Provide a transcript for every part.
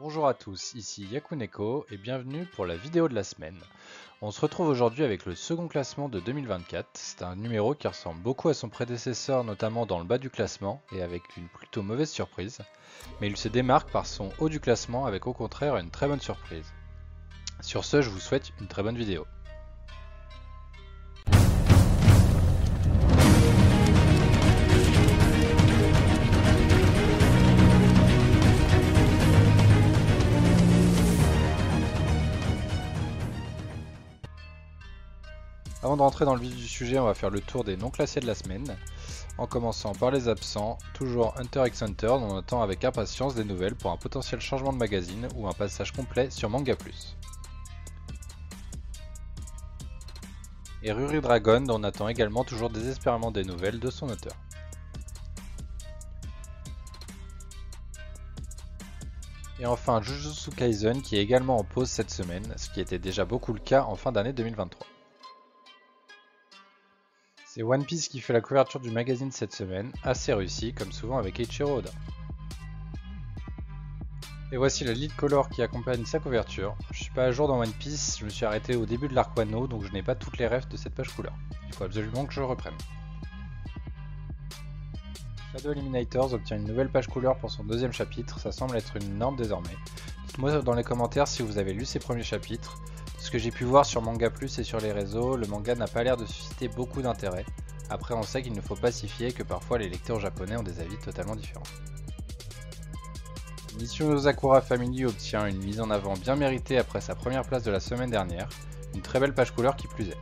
Bonjour à tous, ici Yakuneko et bienvenue pour la vidéo de la semaine. On se retrouve aujourd'hui avec le second classement de 2024. C'est un numéro qui ressemble beaucoup à son prédécesseur, notamment dans le bas du classement et avec une plutôt mauvaise surprise. Mais il se démarque par son haut du classement avec au contraire une très bonne surprise. Sur ce, je vous souhaite une très bonne vidéo. Avant de rentrer dans le vif du sujet, on va faire le tour des non classés de la semaine, en commençant par les absents, toujours Hunter x Hunter, dont on attend avec impatience des nouvelles pour un potentiel changement de magazine ou un passage complet sur Manga Plus. Et Ruri Dragon, dont on attend également toujours désespérément des nouvelles de son auteur. Et enfin Jujutsu Kaisen qui est également en pause cette semaine, ce qui était déjà beaucoup le cas en fin d'année 2023. C'est One Piece qui fait la couverture du magazine cette semaine, assez réussi comme souvent avec Eiichiro Oda. Et voici le lead color qui accompagne sa couverture. Je suis pas à jour dans One Piece, je me suis arrêté au début de l'arc Wano, donc je n'ai pas toutes les refs de cette page couleur. Il faut absolument que je reprenne. Shadow Eliminators obtient une nouvelle page couleur pour son deuxième chapitre, ça semble être une norme désormais. Dites-moi dans les commentaires si vous avez lu ces premiers chapitres. De ce que j'ai pu voir sur Manga Plus et sur les réseaux, le manga n'a pas l'air de susciter beaucoup d'intérêt. Après on sait qu'il ne faut pas s'y fier, que parfois les lecteurs japonais ont des avis totalement différents. Mission Sakura Family obtient une mise en avant bien méritée après sa première place de la semaine dernière, une très belle page couleur qui plus est.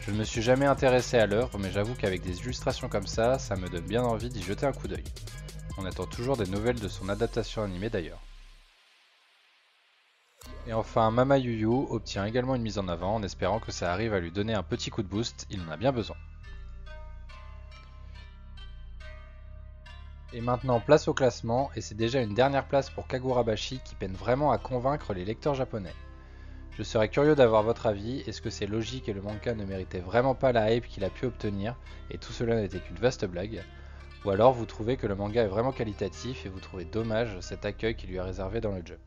Je ne me suis jamais intéressé à l'œuvre, mais j'avoue qu'avec des illustrations comme ça me donne bien envie d'y jeter un coup d'œil. On attend toujours des nouvelles de son adaptation animée d'ailleurs. Et enfin, Mama Yu Yu obtient également une mise en avant en espérant que ça arrive à lui donner un petit coup de boost, il en a bien besoin. Et maintenant place au classement, et c'est déjà une dernière place pour Kagurabashi qui peine vraiment à convaincre les lecteurs japonais. Je serais curieux d'avoir votre avis, est-ce que c'est logique et le manga ne méritait vraiment pas la hype qu'il a pu obtenir et tout cela n'était qu'une vaste blague? Ou alors vous trouvez que le manga est vraiment qualitatif et vous trouvez dommage cet accueil qui lui est réservé dans le Jump?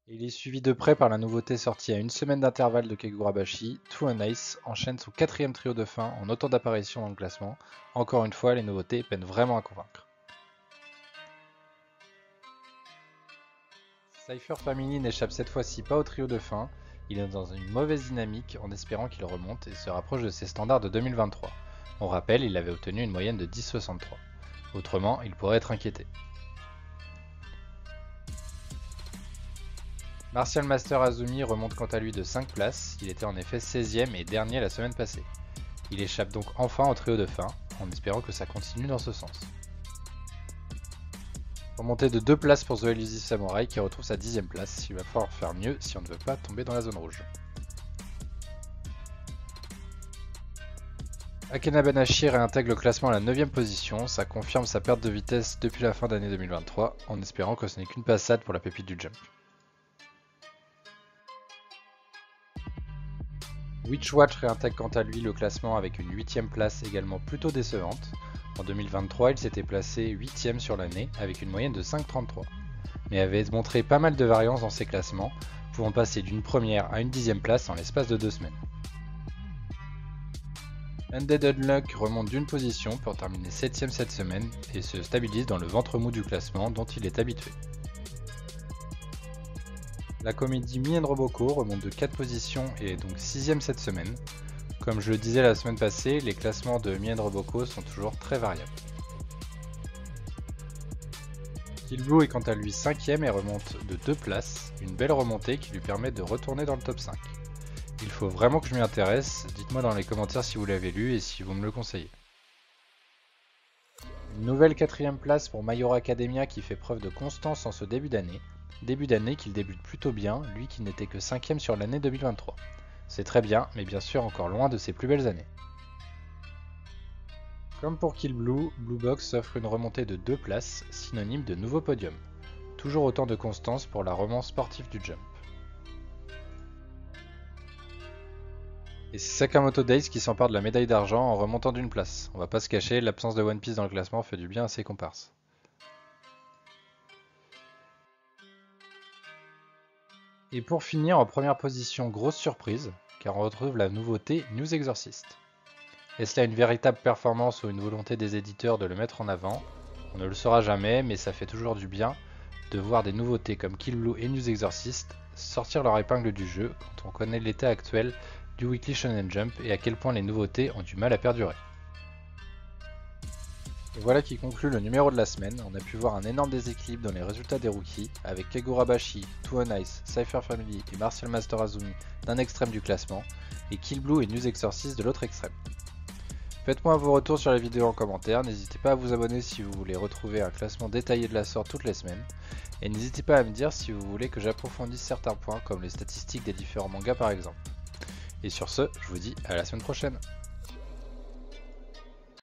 Il est suivi de près par la nouveauté sortie à une semaine d'intervalle de Kagurabashi, Two and Ice enchaîne son quatrième trio de fin en autant d'apparitions dans le classement. Encore une fois, les nouveautés peinent vraiment à convaincre. Cypher Family n'échappe cette fois-ci pas au trio de fin, il est dans une mauvaise dynamique en espérant qu'il remonte et se rapproche de ses standards de 2023. On rappelle, il avait obtenu une moyenne de 10,63. Autrement, il pourrait être inquiété. Martial Master Azumi remonte quant à lui de 5 places, il était en effet 16ème et dernier la semaine passée. Il échappe donc enfin au trio de fin, en espérant que ça continue dans ce sens. Remontée de 2 places pour The Elusive Samurai qui retrouve sa 10ème place, il va falloir faire mieux si on ne veut pas tomber dans la zone rouge. Akena Banashi réintègre le classement à la 9ème position, ça confirme sa perte de vitesse depuis la fin d'année 2023, en espérant que ce n'est qu'une passade pour la pépite du Jump. Witchwatch réintègre quant à lui le classement avec une 8ème place également plutôt décevante. En 2023, il s'était placé 8ème sur l'année avec une moyenne de 5,33, mais avait montré pas mal de variance dans ses classements, pouvant passer d'une première à une 10ème place en l'espace de 2 semaines. Undead Unluck remonte d'une position pour terminer 7ème cette semaine et se stabilise dans le ventre mou du classement dont il est habitué. La comédie Mien Roboko remonte de 4 positions et est donc 6ème cette semaine. Comme je le disais la semaine passée, les classements de Mien Roboko sont toujours très variables. Kill Blue est quant à lui 5ème et remonte de 2 places, une belle remontée qui lui permet de retourner dans le top 5. Il faut vraiment que je m'y intéresse, dites-moi dans les commentaires si vous l'avez lu et si vous me le conseillez. Une nouvelle 4ème place pour My Hero Academia qui fait preuve de constance en ce début d'année qu'il débute plutôt bien, lui qui n'était que 5ème sur l'année 2023. C'est très bien, mais bien sûr encore loin de ses plus belles années. Comme pour Kill Blue, Blue Box offre une remontée de 2 places, synonyme de nouveau podium. Toujours autant de constance pour la romance sportive du Jump. Et c'est Sakamoto Days qui s'empare de la médaille d'argent en remontant d'une place. On va pas se cacher, l'absence de One Piece dans le classement fait du bien à ses comparses. Et pour finir, en première position, grosse surprise, car on retrouve la nouveauté News Exorcist. Est-ce là une véritable performance ou une volonté des éditeurs de le mettre en avant? On ne le saura jamais, mais ça fait toujours du bien de voir des nouveautés comme Kill Blue et News Exorcist sortir leur épingle du jeu quand on connaît l'état actuel du Weekly Shonen Jump et à quel point les nouveautés ont du mal à perdurer. Et voilà qui conclut le numéro de la semaine. On a pu voir un énorme déséquilibre dans les résultats des rookies, avec Kagurabashi, Two on Ice, Cypher Family et Martial Master Azumi d'un extrême du classement, et Kill Blue et News Exorcist de l'autre extrême. Faites-moi vos retours sur la vidéo en commentaire, n'hésitez pas à vous abonner si vous voulez retrouver un classement détaillé de la sorte toutes les semaines, et n'hésitez pas à me dire si vous voulez que j'approfondisse certains points comme les statistiques des différents mangas par exemple. Et sur ce, je vous dis à la semaine prochaine.